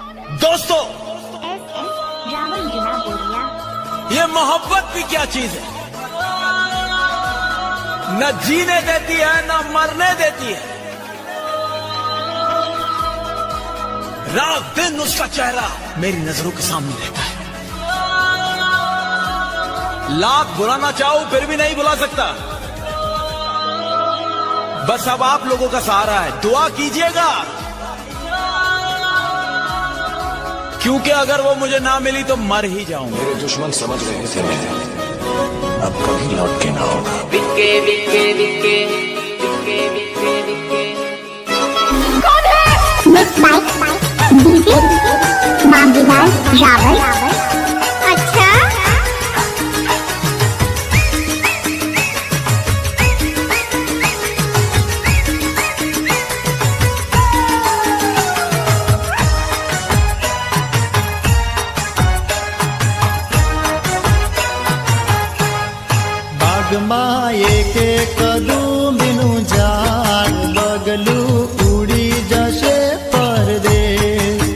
दोस्तों, रावण जुना बोलिया, ये मोहब्बत भी क्या चीज है, न जीने देती है न मरने देती है। रात दिन उसका चेहरा मेरी नजरों के सामने रहता है। लाख बुलाना चाहूं फिर भी नहीं बुला सकता। बस अब आप लोगों का सहारा है, दुआ कीजिएगा, क्योंकि अगर वो मुझे ना मिली तो मर ही जाऊंगा। मेरे दुश्मन समझ रहे थे मैं अब कभी लौट के ना होगा। विक्के विक्के विक्के विक्के विक्के विक्के कौन है? Mix by DJ Mangilal Rawal. अच्छा, માયે કે કદું બીનું ઝાડ બગલું ઉડી જશે પરદેશ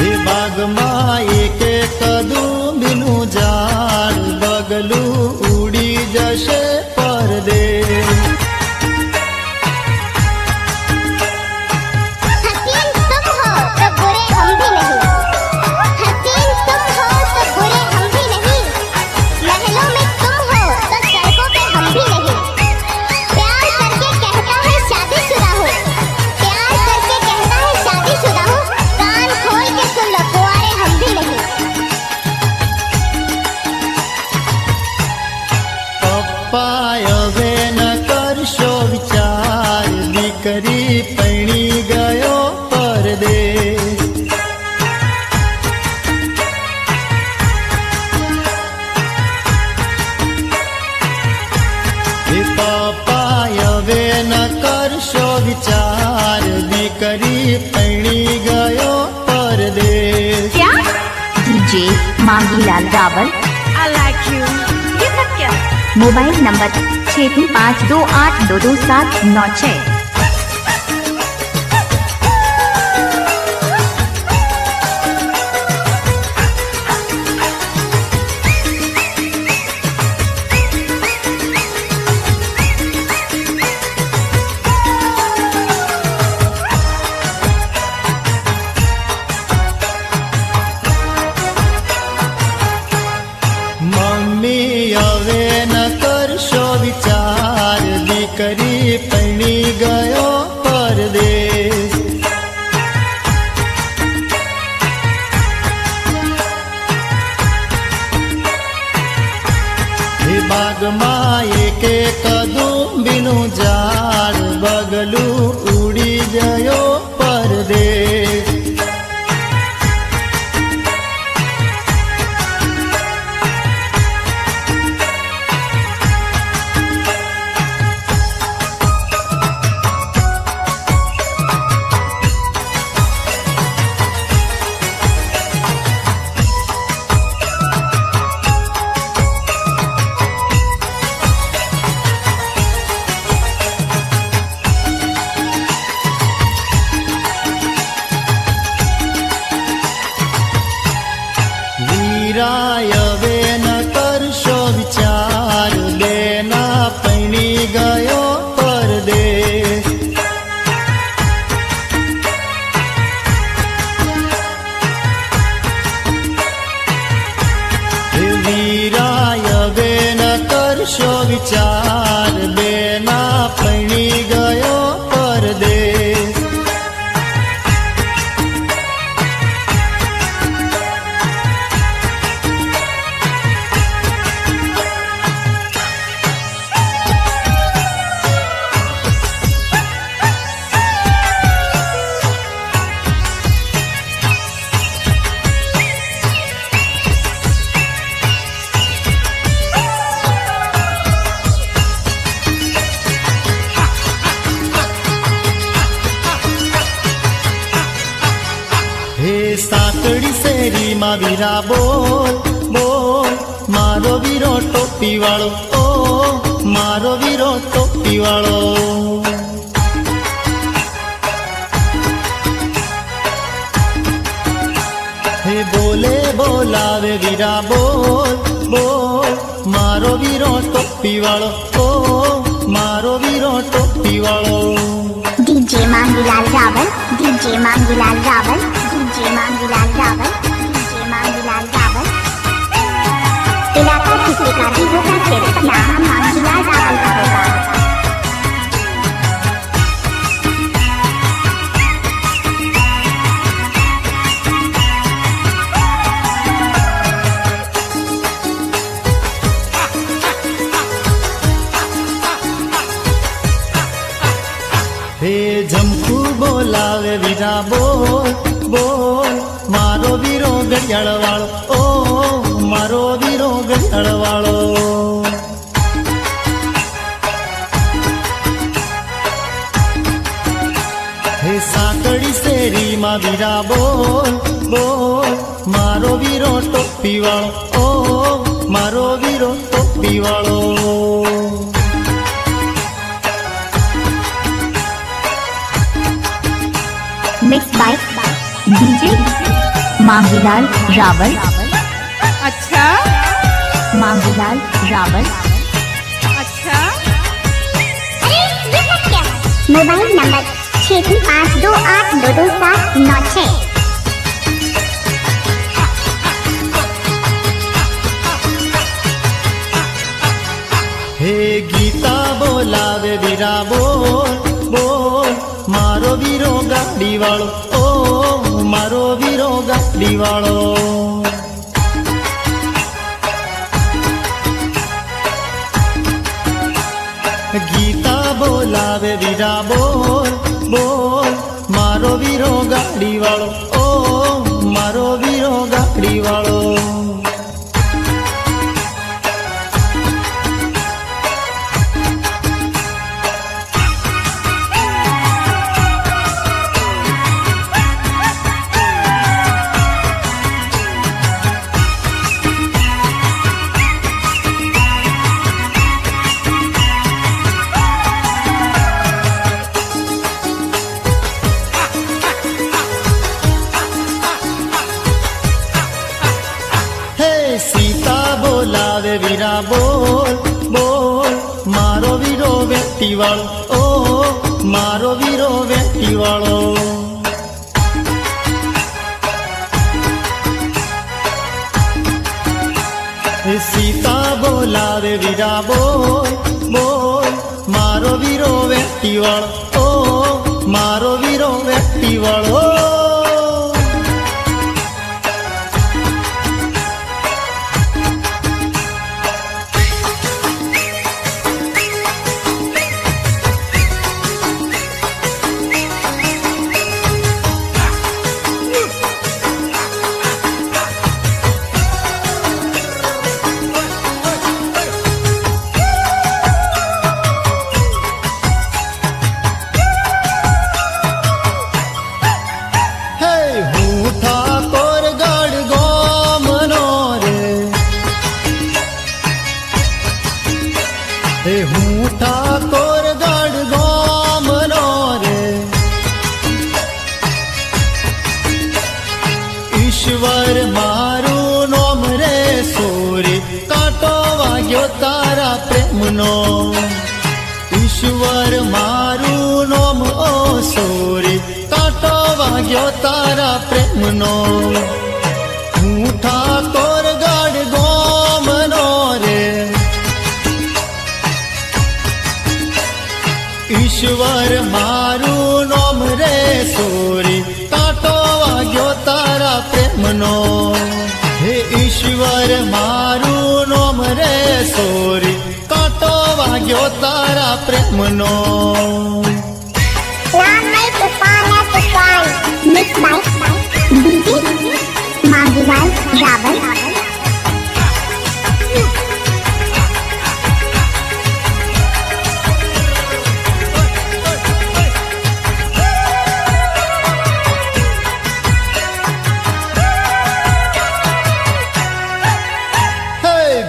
એ બાગમાં એકે કદું બીનું ઝાડ બગલું ઉડી જશે પરદેશ કરી પૈણી ગયો પરદેશ હે પપ્પા હવે ન કરશો વિચાર દીકરી પૈણી ગયો પરદેશ DJ Mangilal Rawal. I like you. ये सब क्या? Mobile number 6352282279। મમ્મી હવે ન કરશો વિચાર દીકરી પૈણી ગયો પરદેશ હે બાગમાં એકે કદુંબીનું ઝાડ બગલું ઉડી ગયો પરદેશ વીરાય હવે ન કરશો વિચાર બેના પૈણી ગયો પરદેશ હે વીરાય હવે ન કરશો વિચાર બેના પૈણી ગયો પરદેશ હે સાંકડી શેરીમાં વીરા બોલ બોલ મારો વીરો ટોપી વાળો ઓ મારો વીરો ટોપી વાળો. હે બોલે બોલાવે વીરા બોલ બોલ, મારો વીરો ટોપી વાળો, ઓ મારો વીરો ટોપી વાળો. DJ Mangilaal Rawal, DJ Mangilaal Rawal, DJ Mangilaal Rawal, DJ Mangilaal Rawal. इलाका किसी का भी होगा, सिर्फ नाम मांगीलाल रावल का होगा. હે ઝમખુ બોલાવે વીરા બોલ બોલ, મારો વીરો ઘડિયાળ વાળો, ઓ મારો વીરો ઘડિયાળ વાળો. હે સાંકળી શેરીમાં વીરા બોલ બોલ, મારો વીરો ટોપી વાળો, ઓ મારો વીરો ટોપી વાળો. Mixed by DJ Mangilaal Rawal. अच्छा Mangilaal Rawal. अच्छा मोबाइल नंबर 6352822796. હે ગીતા બોલાવે વીરા બોલ બોલ, મારો વીરો ગાડી વાળો, ઓ મારો વીરો ગાડી વાળો. ગીતા બોલાવે વીરા બોલ બોલ, મારો વીરો ગાડી વાળો, ઓ મારો વીરો ગાડી વાળો. સીતા બોલાવે વીરા બોલ બોલ, મારો વીરો વેટી વાળો, ઓ મારો વીરો વેટી વાળો. સીતા બોલાવે વીરા બોલ બોલ, મારો વીરો વેટી વાળો, ઓ મારો વીરો વેટી વાળો. હે હું ઠાકોર ગઢ ગામનો રે, ઈશ્વર મારું નોમ રે સોરે, કાંટો વાગ્યો તારા પ્રેમનો. ઈશ્વર મારું નોમ ઓ સોરે, કાંટો વાગ્યો તારા પ્રેમનો. હું ઠાકોર ગઢ ગામનો રે, ઈશ્વર મારું નોમ રે સોરી, કાંટો વાગ્યો તારા પ્રેમનો. હે ઈશ્વર મારું નોમ રે સોરી, કાંટો વાગ્યો તારા પ્રેમનો. नाम नहीं तूफान है तूफान. Mixed by DJ Mangilaal Rawal.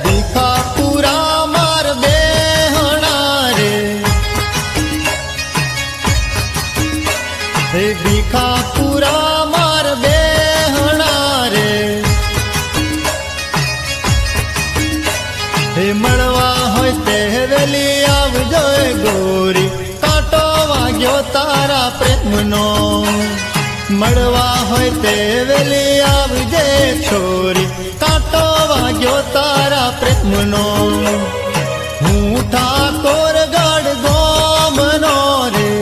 Bhikhapura માર બેહણ હે મળવા હોય તે વેલી આવજો એ ગોરી કાંટો વાગ્યો તારા પ્રેમનો મળવા હોય તે વેલી આવજે છોરી કાંટો વાગ્યો તારા પ્રેમનો હું ઠાકોર ગઢ ગોમનો રે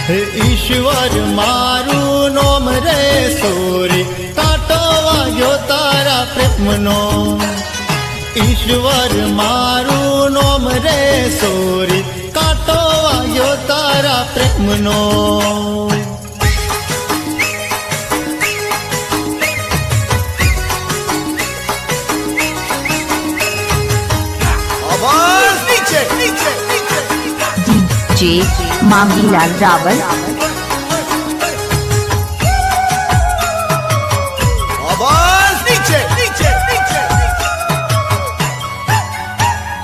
હે ઈશ્વર મારું નોમ રે સોરી કાંટો વાગ્યો તારા પ્રેમનો ઈશ્વર મારું નોમ રે સોરી કાંટો વાગ્યો તારા પ્રેમનો DJ मांगीलाल रावल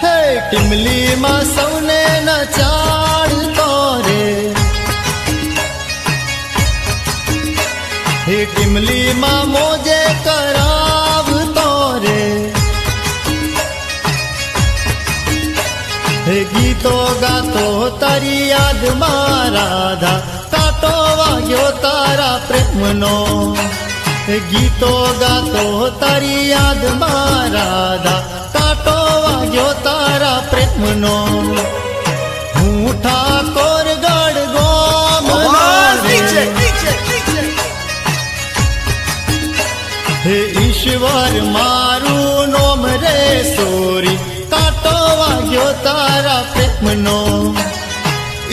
હે ટીમલીમાં સૌને નચાડતો રે હે ટીમલીમાં મોજે કરાવતો રે હે ગીતો ગાતો તારી યાદમાં રાધા કાંટો વાગ્યો તારા પ્રેમનો હે ગીતો ગાતો તારી યાદમાં રાધા કાંટો વાગ્યો તારા પ્રેમનો હું ઠાકોર ગઢ ગોમનો રે હે ઈશ્વર મારું નોમ રે સોરી કાંટો વાગ્યો તારા પ્રેમનો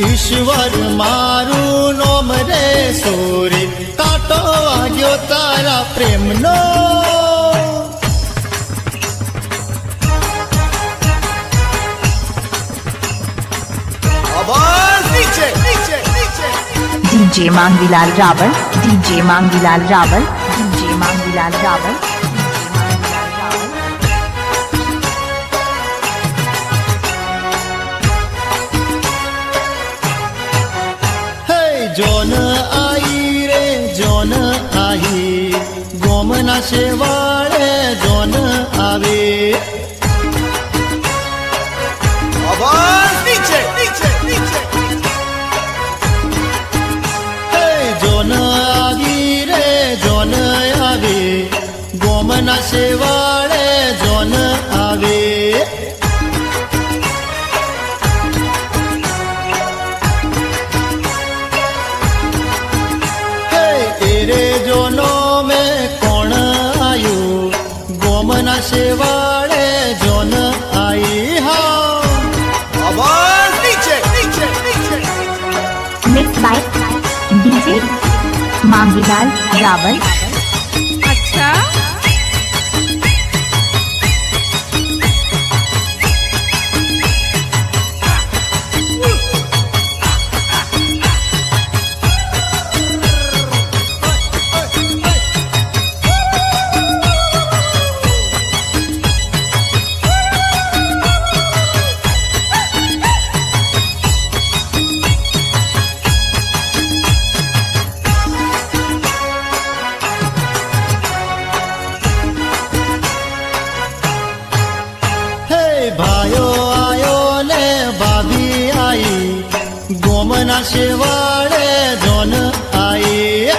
ઈશ્વર મારું નોમ રે સોરી કાંટો વાગ્યો તારા પ્રેમનો DJ Mangilal Rawal DJ Mangilal Rawal DJ Mangilal Rawal જોન આઈ રે જોન આઈ ગોમના શેવાળે જોન આવે હે જોન આવી રે જોન આવે ગોમના શેવાળે જોન આવે तेरे जोनो में कौन आयु गोमना शेवाड़े जोन आई हाँ आवाज नीचे नीचे नीचे Mixed by DJ Mangilal Rawal अच्छा भायो आयो ने भाभी आई गोमना शेवाड़े जोन आई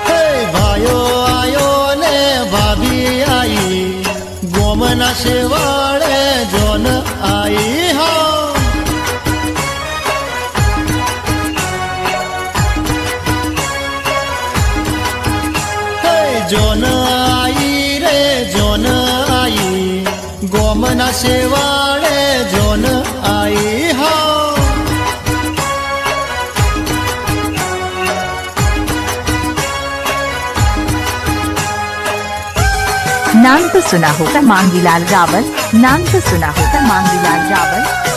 हे भायो आयो ने भाभी आई गोमना शेवाड़े जोन आई हाँ जोन आई रे zone I Gomna शेवाड़े zone I हाँ नाम तो सुना होगा मांगीलाल रावल नाम तो सुना होगा मांगीलाल रावल